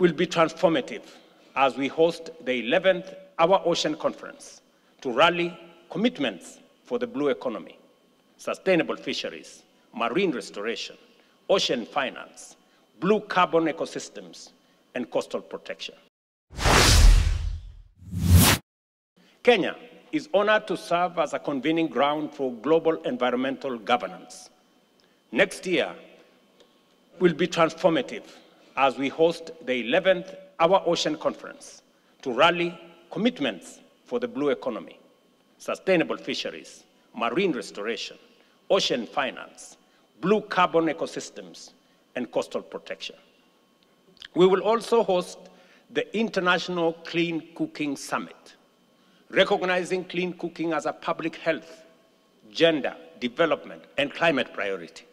will be transformative as we host the 11th Our Ocean Conference to rally commitments for the blue economy, sustainable fisheries, marine restoration, ocean finance, blue carbon ecosystems, and coastal protection. Kenya is honored to serve as a convening ground for global environmental governance. Next year will be transformative as we host the 11th Our Ocean Conference to rally commitments for the blue economy, sustainable fisheries, marine restoration, ocean finance, blue carbon ecosystems, and coastal protection. We will also host the International Clean Cooking Summit, recognizing clean cooking as a public health, gender, development, and climate priority.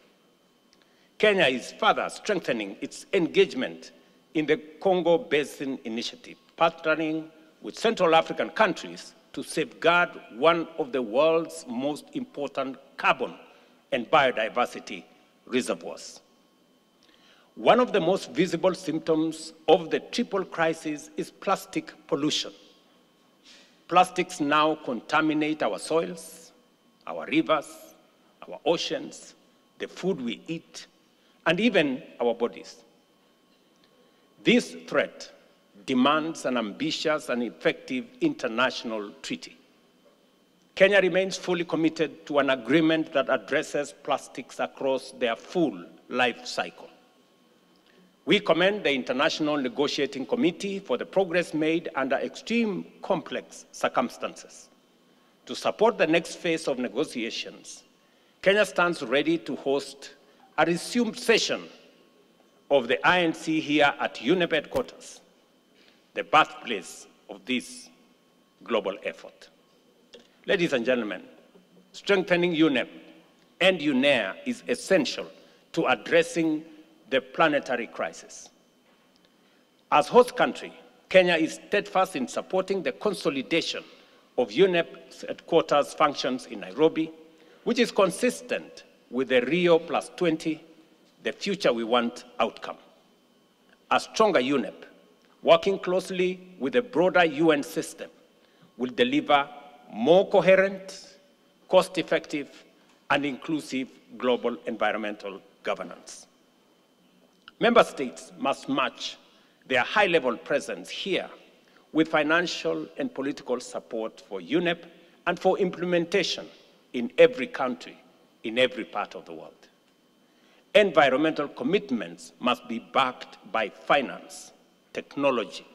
Kenya is further strengthening its engagement in the Congo Basin Initiative, partnering with Central African countries to safeguard one of the world's most important carbon and biodiversity reservoirs. One of the most visible symptoms of the triple crisis is plastic pollution. Plastics now contaminate our soils, our rivers, our oceans, the food we eat, and even our bodies. This threat demands an ambitious and effective international treaty. Kenya remains fully committed to an agreement that addresses plastics across their full life cycle. We commend the International Negotiating Committee for the progress made under extreme complex circumstances. To support the next phase of negotiations, Kenya stands ready to host a resumed session of the INC here at UNEP headquarters, the birthplace of this global effort. Ladies and gentlemen, strengthening UNEP and UNEA is essential to addressing the planetary crisis. As host country, Kenya is steadfast in supporting the consolidation of UNEP's headquarters functions in Nairobi, which is consistent with the Rio +20, the future we want outcome. A stronger UNEP, working closely with the broader UN system, will deliver more coherent, cost-effective, and inclusive global environmental governance. Member states must match their high-level presence here with financial and political support for UNEP and for implementation in every country, in every part of the world. Environmental commitments must be backed by finance, technology,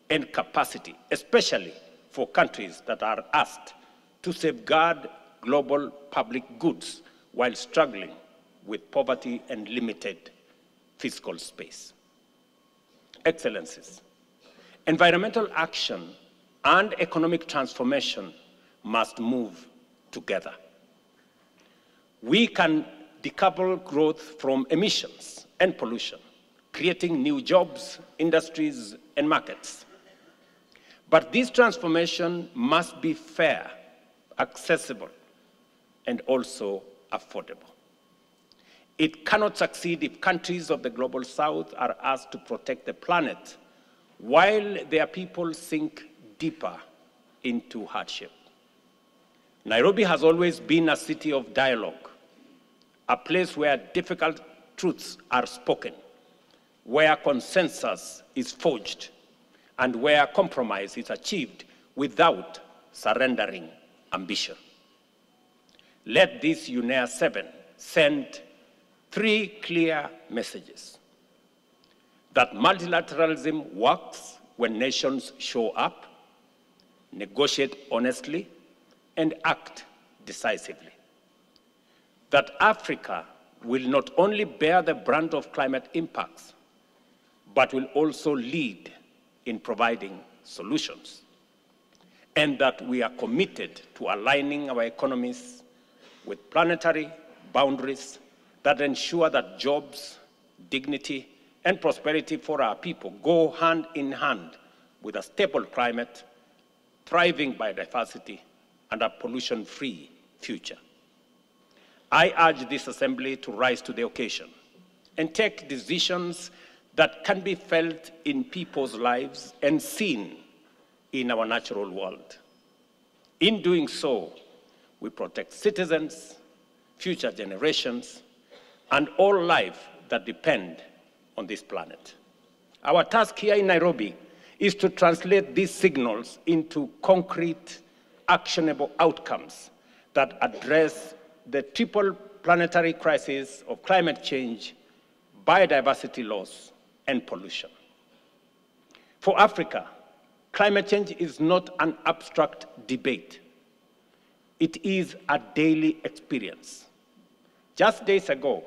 and capacity, especially for countries that are asked to safeguard global public goods while struggling with poverty and limited fiscal space. Excellencies, environmental action and economic transformation must move together. We can decouple growth from emissions and pollution, creating new jobs, industries, and markets. But this transformation must be fair, accessible, and also affordable. It cannot succeed if countries of the global south are asked to protect the planet while their people sink deeper into hardship. Nairobi has always been a city of dialogue, a place where difficult truths are spoken, where consensus is forged, and where compromise is achieved without surrendering ambition. Let this UNEA 7 send 3 clear messages: that multilateralism works when nations show up, negotiate honestly, and act decisively; that Africa will not only bear the brunt of climate impacts, but will also lead in providing solutions; and that we are committed to aligning our economies with planetary boundaries that ensure that jobs, dignity, and prosperity for our people go hand in hand with a stable climate, thriving biodiversity, and a pollution-free future. I urge this assembly to rise to the occasion and take decisions that can be felt in people's lives and seen in our natural world. In doing so, we protect citizens, future generations, and all life that depend on this planet. Our task here in Nairobi is to translate these signals into concrete, actionable outcomes that address the triple planetary crisis of climate change, biodiversity loss, and pollution. For Africa, climate change is not an abstract debate. It is a daily experience. Just days ago,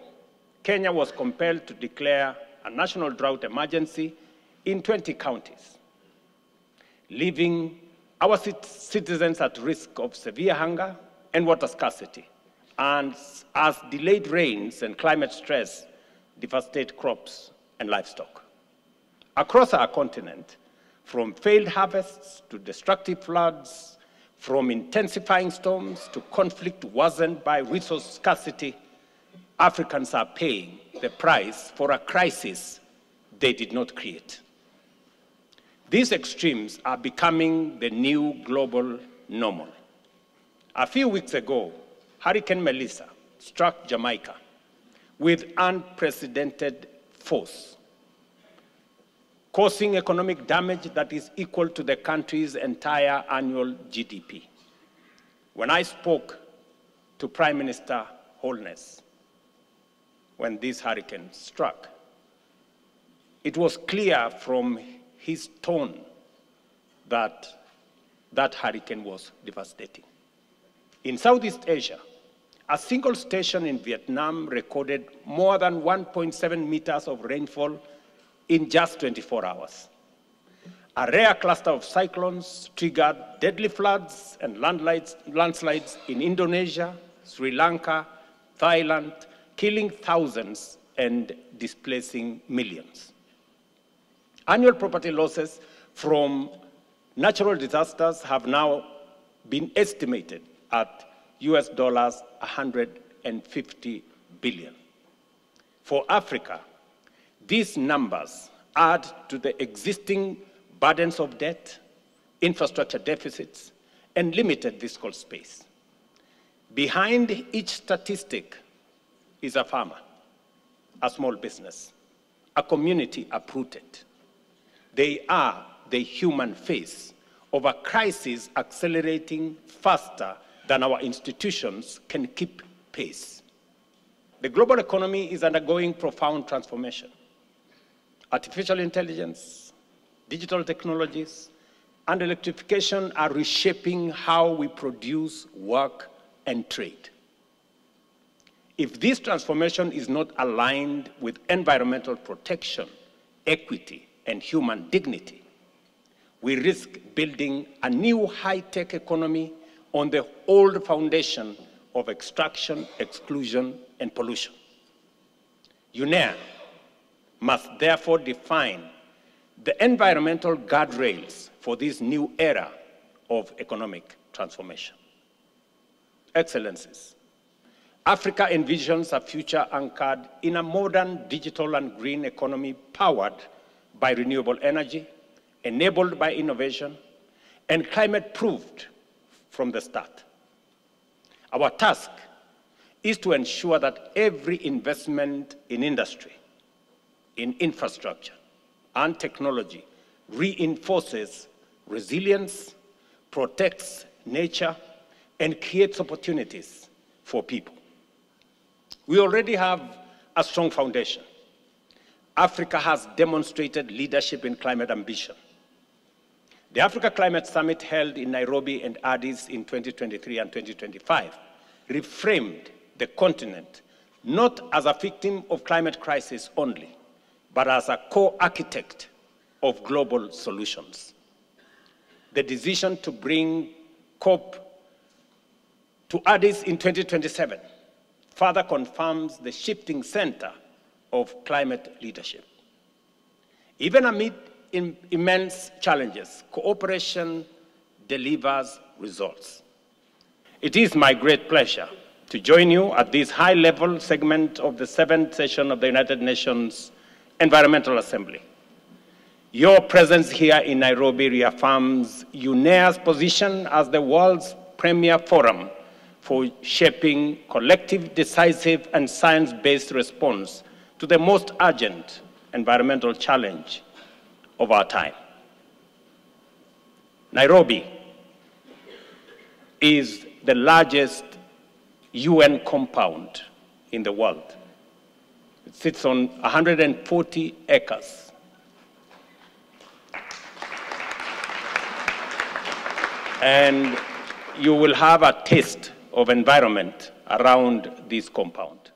Kenya was compelled to declare a national drought emergency in 20 counties, leaving our citizens at risk of severe hunger and water scarcity, and as delayed rains and climate stress devastate crops and livestock. Across our continent, from failed harvests to destructive floods, from intensifying storms to conflict worsened by resource scarcity, Africans are paying the price for a crisis they did not create. These extremes are becoming the new global normal. A few weeks ago, Hurricane Melissa struck Jamaica with unprecedented force, causing economic damage that is equal to the country's entire annual GDP. When I spoke to Prime Minister Holness when this hurricane struck, it was clear from his tone that that hurricane was devastating. In Southeast Asia, a single station in Vietnam recorded more than 1.7 meters of rainfall in just 24 hours. A rare cluster of cyclones triggered deadly floods and landslides in Indonesia, Sri Lanka, Thailand, killing thousands and displacing millions. Annual property losses from natural disasters have now been estimated at US dollars 150 billion. For Africa, these numbers add to the existing burdens of debt, infrastructure deficits, and limited fiscal space. Behind each statistic is a farmer, a small business, a community uprooted. They are the human face of a crisis accelerating faster than our institutions can keep pace. The global economy is undergoing profound transformation. Artificial intelligence, digital technologies, and electrification are reshaping how we produce, work, and trade. If this transformation is not aligned with environmental protection, equity, and human dignity, we risk building a new high-tech economy on the old foundation of extraction, exclusion, and pollution. UNEA must therefore define the environmental guardrails for this new era of economic transformation. Excellencies, Africa envisions a future anchored in a modern digital and green economy powered by renewable energy, enabled by innovation, and climate-proofed from the start. Our task is to ensure that every investment in industry, in infrastructure, and technology reinforces resilience, protects nature, and creates opportunities for people. We already have a strong foundation. Africa has demonstrated leadership in climate ambition. The Africa Climate Summit held in Nairobi and Addis in 2023 and 2025 reframed the continent not as a victim of climate crisis only, but as a co-architect of global solutions. The decision to bring COP to Addis in 2027 further confirms the shifting center of climate leadership. Even amid immense challenges, cooperation delivers results. It is my great pleasure to join you at this high-level segment of the 7th session of the United Nations Environmental Assembly. Your presence here in Nairobi reaffirms UNEA's position as the world's premier forum for shaping collective, decisive, and science-based response to the most urgent environmental challenge of our time. Nairobi is the largest UN compound in the world. It sits on 140 acres. And you will have a taste of environment around this compound.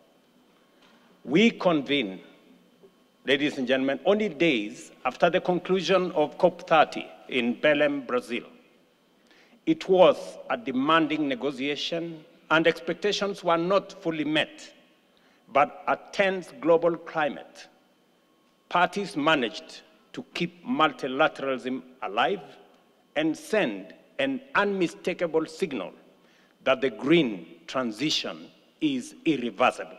We convene, ladies and gentlemen, only days after the conclusion of COP30 in Belém, Brazil. It was a demanding negotiation, and expectations were not fully met. But a tense global climate, parties managed to keep multilateralism alive and send an unmistakable signal that the green transition is irreversible.